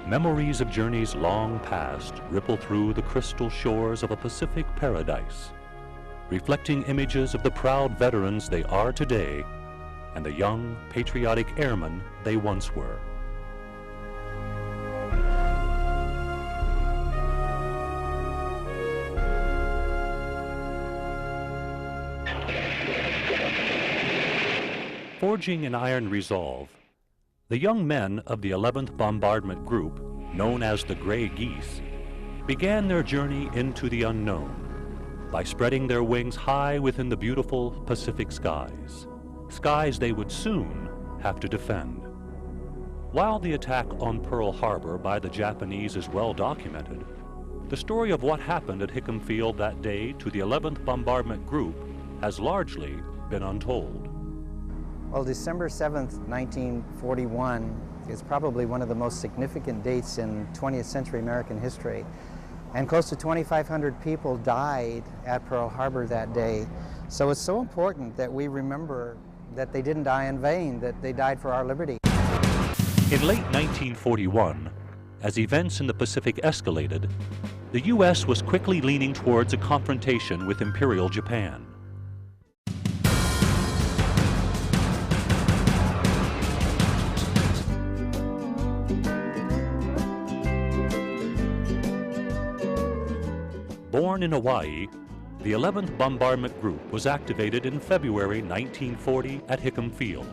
Memories of journeys long past ripple through the crystal shores of a Pacific paradise, reflecting images of the proud veterans they are today and the young, patriotic airmen they once were. Forging an iron resolve, the young men of the 11th Bombardment Group, known as the Gray Geese, began their journey into the unknown by spreading their wings high within the beautiful Pacific skies, skies they would soon have to defend. While the attack on Pearl Harbor by the Japanese is well documented, the story of what happened at Hickam Field that day to the 11th Bombardment Group has largely been untold. Well, December 7th, 1941 is probably one of the most significant dates in 20th century American history. And close to 2,500 people died at Pearl Harbor that day. So it's so important that we remember that they didn't die in vain, that they died for our liberty. In late 1941, as events in the Pacific escalated, the U.S. was quickly leaning towards a confrontation with Imperial Japan. Born in Hawaii, the 11th Bombardment Group was activated in February 1940 at Hickam Field.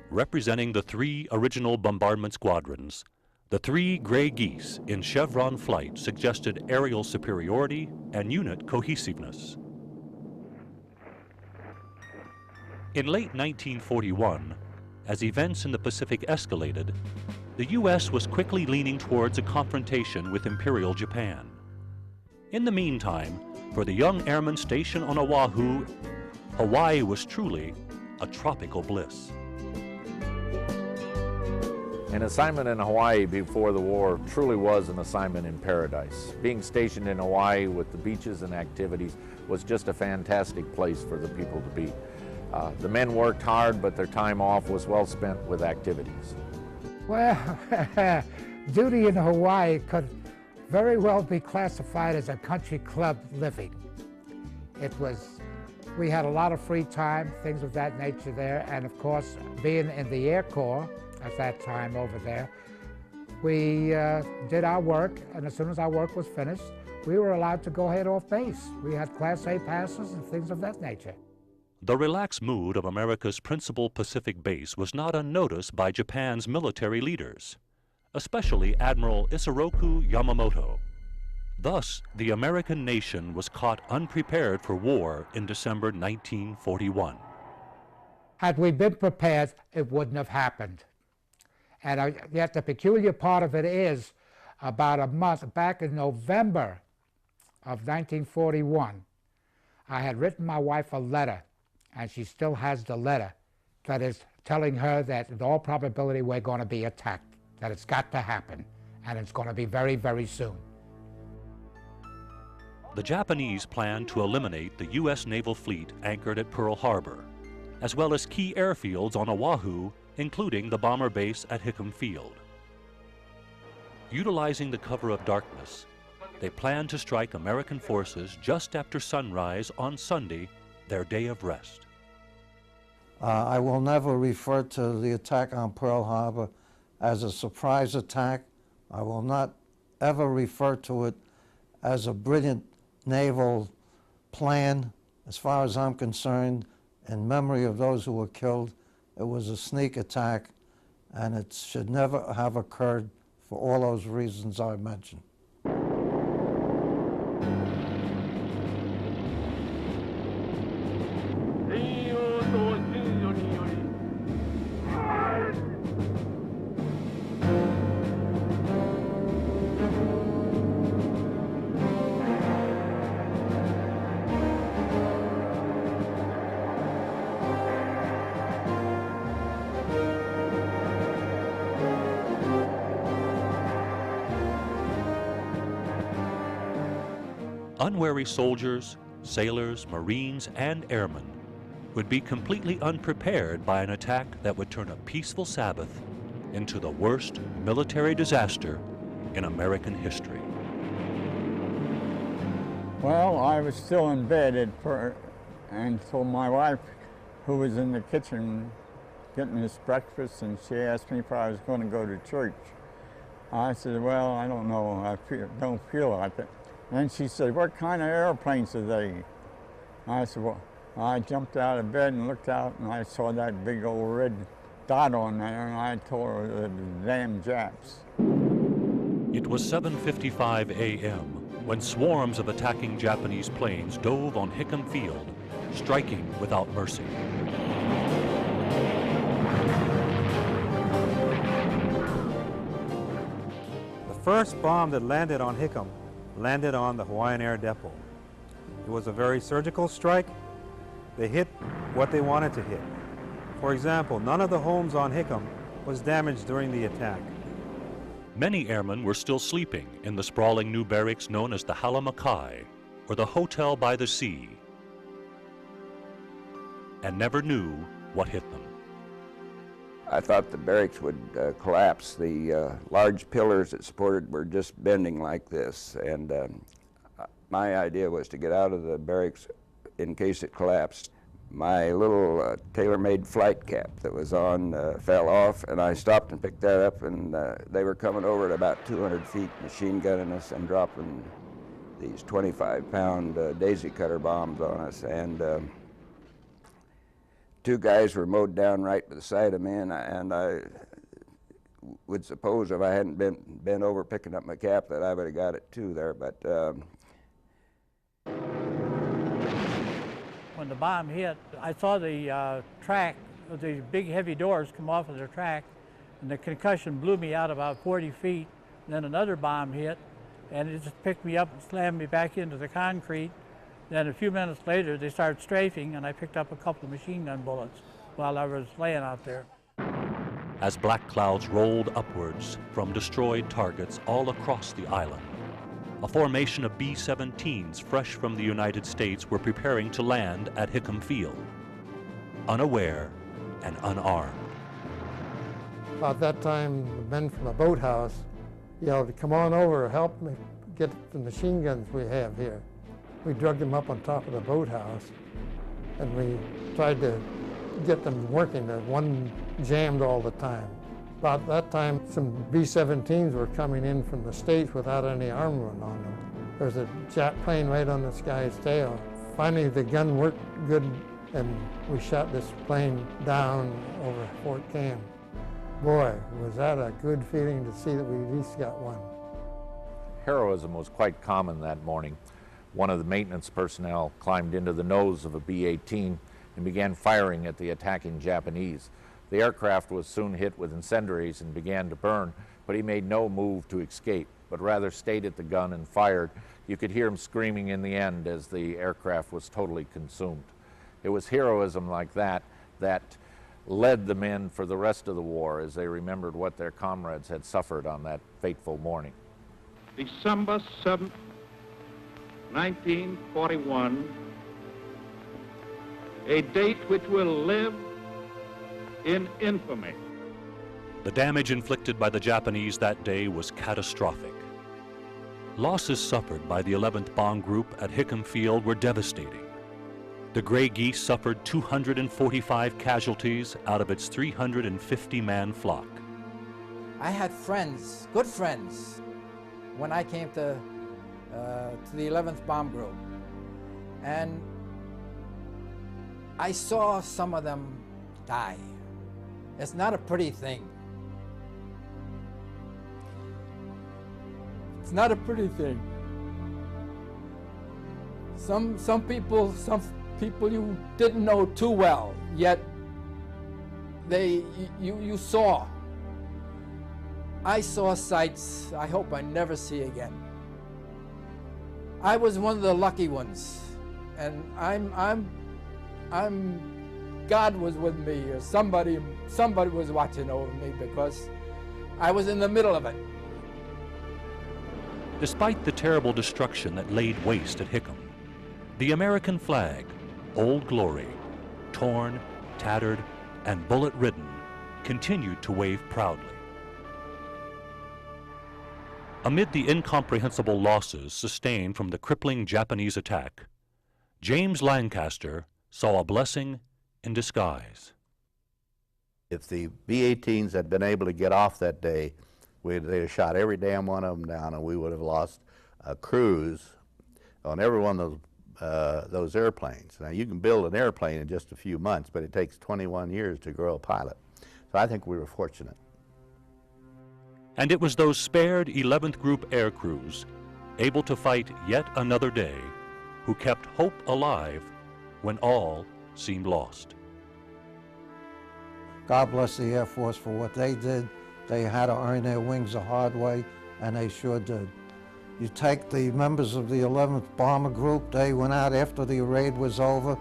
Representing the three original bombardment squadrons, the three Gray Geese in chevron flight suggested aerial superiority and unit cohesiveness. In late 1941, as events in the Pacific escalated, the U.S. was quickly leaning towards a confrontation with Imperial Japan. In the meantime, for the young airmen stationed on Oahu, Hawaii was truly a tropical bliss. An assignment in Hawaii before the war truly was an assignment in paradise. Being stationed in Hawaii with the beaches and activities was just a fantastic place for the people to be. The men worked hard, but their time off was well spent with activities. Well, duty in Hawaii could very well be classified as a country club living. We had a lot of free time, things of that nature there, and of course, being in the Air Corps at that time over there, we did our work, and as soon as our work was finished, we were allowed to go ahead off base. We had Class A passes and things of that nature. The relaxed mood of America's principal Pacific base was not unnoticed by Japan's military leaders, especially Admiral Isoroku Yamamoto. Thus, the American nation was caught unprepared for war in December 1941. Had we been prepared, it wouldn't have happened. And yet the peculiar part of it is, about a month back in November of 1941, I had written my wife a letter, and she still has the letter, that is telling her that in all probability we're going to be attacked, that it's got to happen, and it's going to be very, very soon. The Japanese planned to eliminate the U.S. naval fleet anchored at Pearl Harbor, as well as key airfields on Oahu, including the bomber base at Hickam Field. Utilizing the cover of darkness, they planned to strike American forces just after sunrise on Sunday, their day of rest. I will never refer to the attack on Pearl Harbor as a surprise attack. I will not ever refer to it as a brilliant naval plan. As far as I'm concerned, in memory of those who were killed, it was a sneak attack, and it should never have occurred for all those reasons I mentioned. Unwary soldiers, sailors, Marines, and airmen would be completely unprepared by an attack that would turn a peaceful Sabbath into the worst military disaster in American history. Well, I was still in bed until my wife, who was in the kitchen getting us breakfast, and she asked me if I was going to go to church. I said, well, I don't know, I don't feel like it. And then she said, what kind of airplanes are they? I said, well, I jumped out of bed and looked out, and I saw that big old red dot on there, and I told her it was the damn Japs. It was 7:55 a.m. when swarms of attacking Japanese planes dove on Hickam Field, striking without mercy. The first bomb that landed on Hickam landed on the Hawaiian Air Depot. It was a very surgical strike. They hit what they wanted to hit. For example, none of the homes on Hickam was damaged during the attack. Many airmen were still sleeping in the sprawling new barracks known as the Halamakai, or the Hotel by the Sea, and never knew what hit them. I thought the barracks would collapse. The large pillars that supported were just bending like this, and my idea was to get out of the barracks in case it collapsed. My little tailor-made flight cap that was on fell off, and I stopped and picked that up, and they were coming over at about 200 feet, machine gunning us and dropping these 25-pound daisy cutter bombs on us. And two guys were mowed down right beside of me, and I would suppose if I hadn't been over picking up my cap that I would have got it too there, but when the bomb hit, I saw the track, the big heavy doors come off of the track, and the concussion blew me out about 40 feet. Then another bomb hit, and it just picked me up and slammed me back into the concrete. Then a few minutes later, they started strafing, and I picked up a couple of machine gun bullets while I was laying out there. As black clouds rolled upwards from destroyed targets all across the island, a formation of B-17s fresh from the United States were preparing to land at Hickam Field, unaware and unarmed. About that time, the men from the boathouse yelled, "Come on over, help me get the machine guns we have here." We dragged them up on top of the boathouse, and we tried to get them working. The one jammed all the time. About that time, some B-17s were coming in from the States without any armament on them. There was a Jap plane right on this guy's tail. Finally, the gun worked good, and we shot this plane down over Fort Cam. Boy, was that a good feeling to see that we at least got one. Heroism was quite common that morning. One of the maintenance personnel climbed into the nose of a B-18 and began firing at the attacking Japanese. The aircraft was soon hit with incendiaries and began to burn, but he made no move to escape, but rather stayed at the gun and fired. You could hear him screaming in the end as the aircraft was totally consumed. It was heroism like that that led the men for the rest of the war as they remembered what their comrades had suffered on that fateful morning. December 7th, 1941, a date which will live in infamy. The damage inflicted by the Japanese that day was catastrophic. Losses suffered by the 11th Bomb Group at Hickam Field were devastating. The Gray Geese suffered 245 casualties out of its 350-man flock. I had friends, good friends, when I came to the 11th Bomb Group. And I saw some of them die. It's not a pretty thing. It's not a pretty thing. Some people you didn't know too well, yet you saw. I saw sights I hope I never see again. I was one of the lucky ones, and God was with me, or somebody was watching over me, because I was in the middle of it. Despite the terrible destruction that laid waste at Hickam, the American flag, Old Glory, torn, tattered, and bullet-ridden, continued to wave proudly. Amid the incomprehensible losses sustained from the crippling Japanese attack, James Lancaster saw a blessing in disguise. If the B-18s had been able to get off that day, they'd have shot every damn one of them down, and we would have lost a cruise on every one of those airplanes. Now, you can build an airplane in just a few months, but it takes 21 years to grow a pilot. So I think we were fortunate. And it was those spared 11th Group air crews, able to fight yet another day, who kept hope alive when all seemed lost. God bless the Air Force for what they did. They had to earn their wings the hard way, and they sure did. You take the members of the 11th Bomber Group, they went out after the raid was over,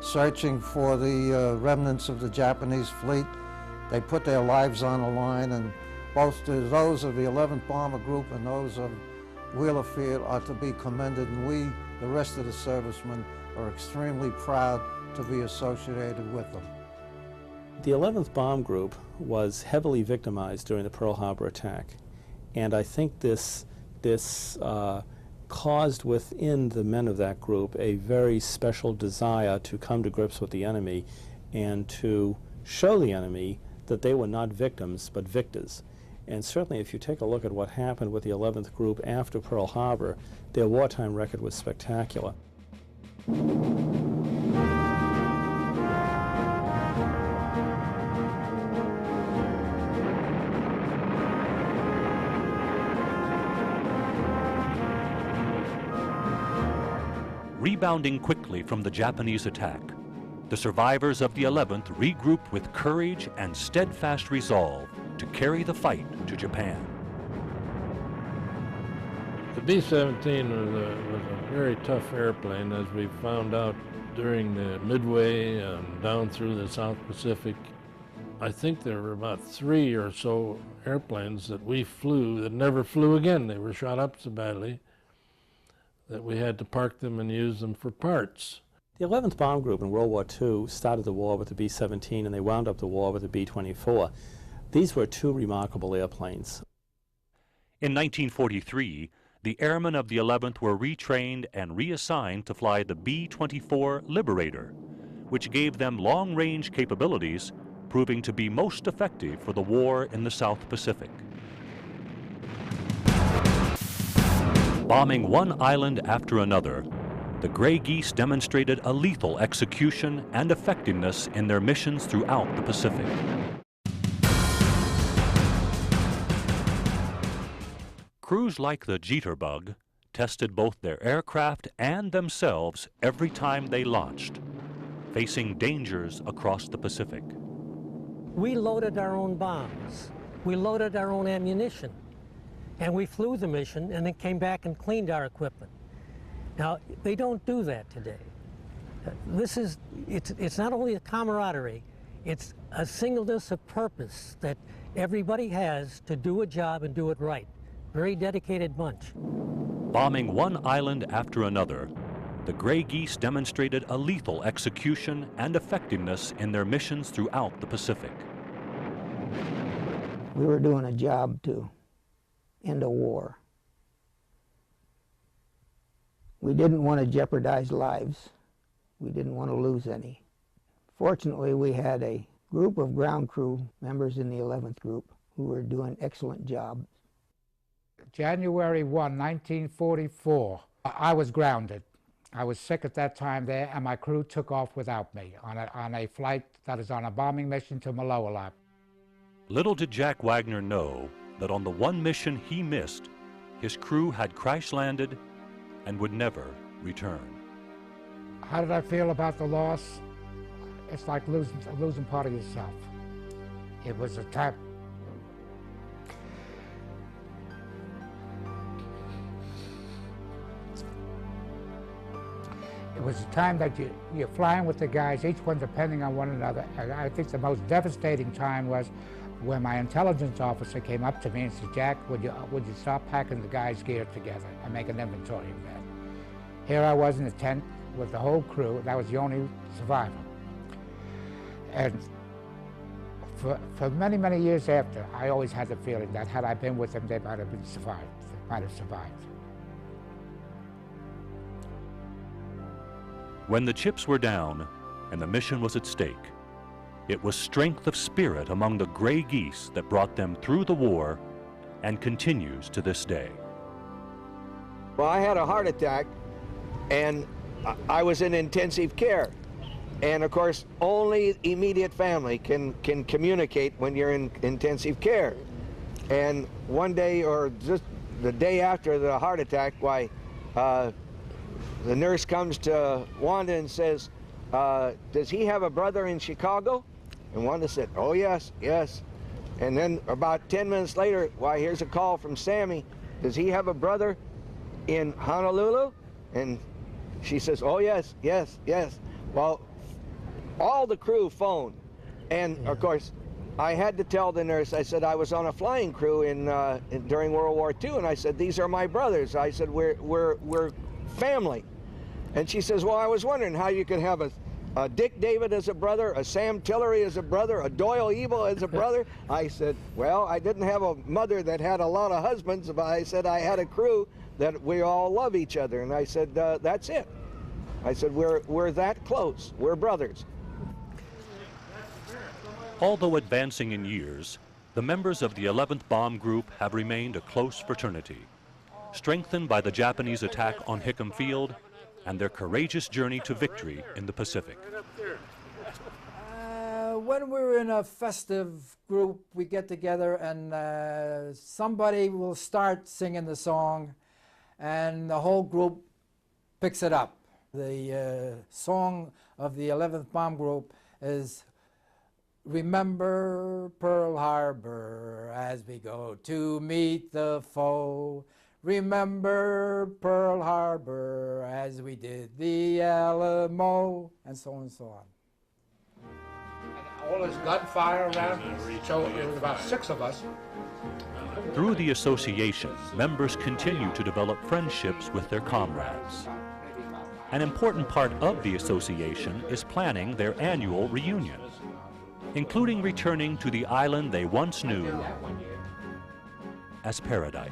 searching for the remnants of the Japanese fleet. They put their lives on the line, and both those of the 11th Bomber Group and those of Wheeler Field are to be commended, and we, the rest of the servicemen, are extremely proud to be associated with them. The 11th Bomb Group was heavily victimized during the Pearl Harbor attack, and I think this caused within the men of that group a very special desire to come to grips with the enemy and to show the enemy that they were not victims but victors. And certainly if you take a look at what happened with the 11th Group after Pearl Harbor, their wartime record was spectacular. Rebounding quickly from the Japanese attack, the survivors of the 11th regrouped with courage and steadfast resolve to carry the fight to Japan. The B-17 was a very tough airplane, as we found out during the Midway and down through the South Pacific. I think there were about 3 or so airplanes that we flew that never flew again. They were shot up so badly that we had to park them and use them for parts. The 11th Bomb Group in World War II started the war with the B-17 and they wound up the war with the B-24. These were 2 remarkable airplanes. In 1943, the airmen of the 11th were retrained and reassigned to fly the B-24 Liberator, which gave them long-range capabilities, proving to be most effective for the war in the South Pacific. Bombing one island after another, the Gray Geese demonstrated a lethal execution and effectiveness in their missions throughout the Pacific. Crews like the Jitterbug tested both their aircraft and themselves every time they launched, facing dangers across the Pacific. We loaded our own bombs. We loaded our own ammunition. And we flew the mission and then came back and cleaned our equipment. Now, they don't do that today. It's not only a camaraderie, it's a singleness of purpose that everybody has to do a job and do it right. Very dedicated bunch. Bombing one island after another, the Gray Geese demonstrated a lethal execution and effectiveness in their missions throughout the Pacific. We were doing a job to end a war. We didn't want to jeopardize lives. We didn't want to lose any. Fortunately, we had a group of ground crew members in the 11th Group who were doing excellent jobs. January 1, 1944, I was grounded. I was sick at that time there, and my crew took off without me on a flight that was on a bombing mission to Maloelap. Little did Jack Wagner know that on the one mission he missed, his crew had crash-landed and would never return. How did I feel about the loss? It's like losing part of yourself. It was a time. It was a time that you're flying with the guys, each one depending on one another. And I think the most devastating time was when my intelligence officer came up to me and said, "Jack, would you stop packing the guys' gear together and make an inventory of that?" Here I was in a tent with the whole crew, and I was the only survivor. And for many, many years after, I always had the feeling that had I been with them, they might have been survived. might have survived. When the chips were down and the mission was at stake, it was strength of spirit among the Gray Geese that brought them through the war and continues to this day. Well, I had a heart attack, and I was in intensive care. And of course, only immediate family can communicate when you're in intensive care. And one day, or just the day after the heart attack, why, the nurse comes to Wanda and says, does he have a brother in Chicago? And Wanda said, oh yes, yes. And then about 10 minutes later, why, here's a call from Sammy. Does he have a brother in Honolulu? And she says, oh yes, yes, yes. Well, all the crew phoned. And of course, I had to tell the nurse, I said, I was on a flying crew during World War II, and I said, these are my brothers. I said, we're family. And she says, well, I was wondering how you could have a Dick David as a brother, a Sam Tillery as a brother, a Doyle Evil as a brother. I said, well, I didn't have a mother that had a lot of husbands, but I said I had a crew that we all love each other. And I said, that's it. I said, we're that close. We're brothers. Although advancing in years, the members of the 11th Bomb Group have remained a close fraternity, strengthened by the Japanese attack on Hickam Field and their courageous journey to victory in the Pacific. When we're in a festive group, we get together and somebody will start singing the song and the whole group picks it up. The song of the 11th Bomb Group is Remember Pearl Harbor as we go to meet the foe. Remember Pearl Harbor as we did the Alamo, and so on and so on. And all this gunfire around, so it was about 6 of us. Through the association, members continue to develop friendships with their comrades. An important part of the association is planning their annual reunion, including returning to the island they once knew as paradise.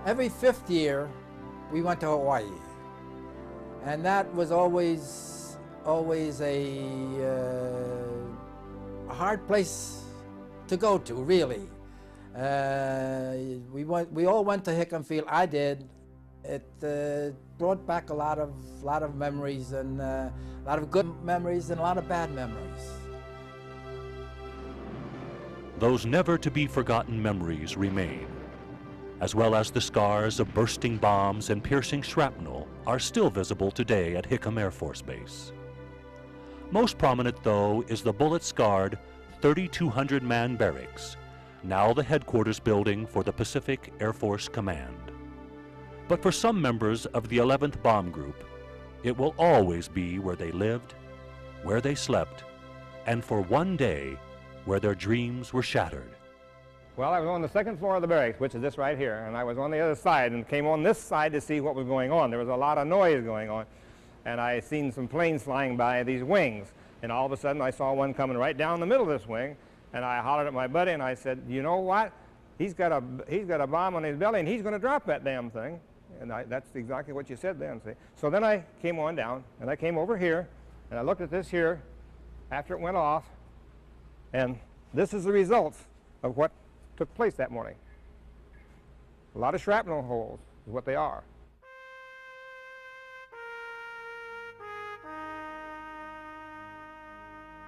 Every 5th year, we went to Hawaii. And that was always a hard place to go to, really. We all went to Hickam Field. I did. It brought back a lot of memories, and a lot of good memories and a lot of bad memories. Those never-to-be-forgotten memories remain, as well as the scars of bursting bombs and piercing shrapnel are still visible today at Hickam Air Force Base. Most prominent, though, is the bullet-scarred 3,200-man barracks, now the headquarters building for the Pacific Air Force Command. But for some members of the 11th Bomb Group, it will always be where they lived, where they slept, and for one day, where their dreams were shattered. Well, I was on the 2nd floor of the barracks, which is this right here, and I was on the other side and came on this side to see what was going on. There was a lot of noise going on, and I seen some planes flying by, these wings, and all of a sudden I saw one coming right down the middle of this wing, and I hollered at my buddy and I said, you know what? He's got a bomb on his belly and he's going to drop that damn thing. And that's exactly what you said then, see. So then I came on down and I came over here and I looked at this here after it went off, and this is the results of what took place that morning. A lot of shrapnel holes is what they are.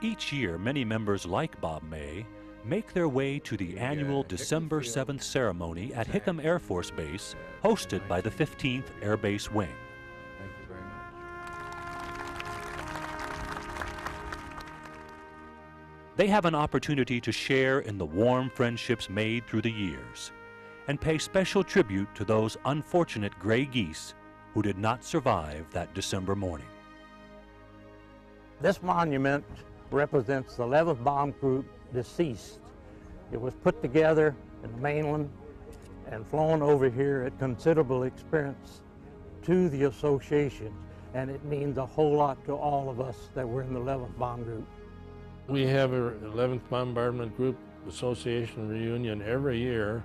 Each year, many members like Bob May make their way to the annual December 7th ceremony at Hickam Air Force Base, hosted by the 15th Air Base Wing. Thank you very much. They have an opportunity to share in the warm friendships made through the years and pay special tribute to those unfortunate gray geese who did not survive that December morning. This monument represents the 11th Bomb Group deceased It was put together in the mainland and flown over here at considerable expense to the association, and it means a whole lot to all of us that were in the 11th Bomb Group. We have a 11th Bombardment Group Association reunion every year.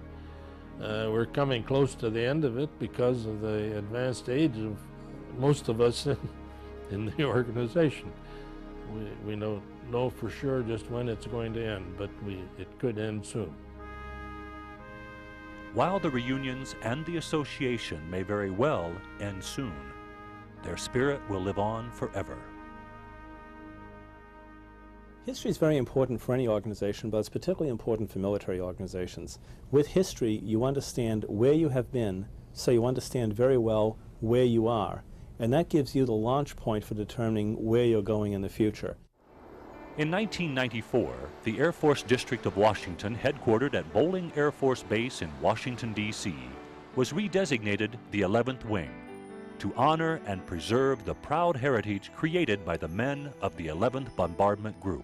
We're coming close to the end of it because of the advanced age of most of us in the organization. We don't know for sure just when it's going to end, but it could end soon. While the reunions and the association may very well end soon, their spirit will live on forever. History is very important for any organization, but it's particularly important for military organizations. With history, you understand where you have been, so you understand very well where you are, and that gives you the launch point for determining where you're going in the future. In 1994, the Air Force District of Washington, headquartered at Bolling Air Force Base in Washington, D.C., was redesignated the 11th Wing to honor and preserve the proud heritage created by the men of the 11th Bombardment Group.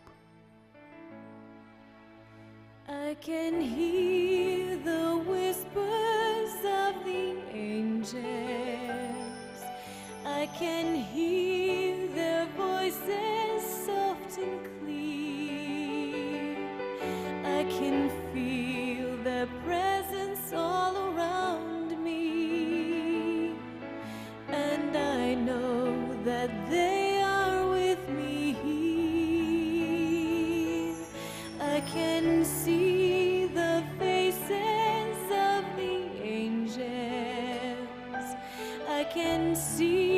I can hear the whispers of the angels. I can hear their voices soft and clear. I can feel their presence all around me. And I know that they are with me here. I can see the faces of the angels. I can see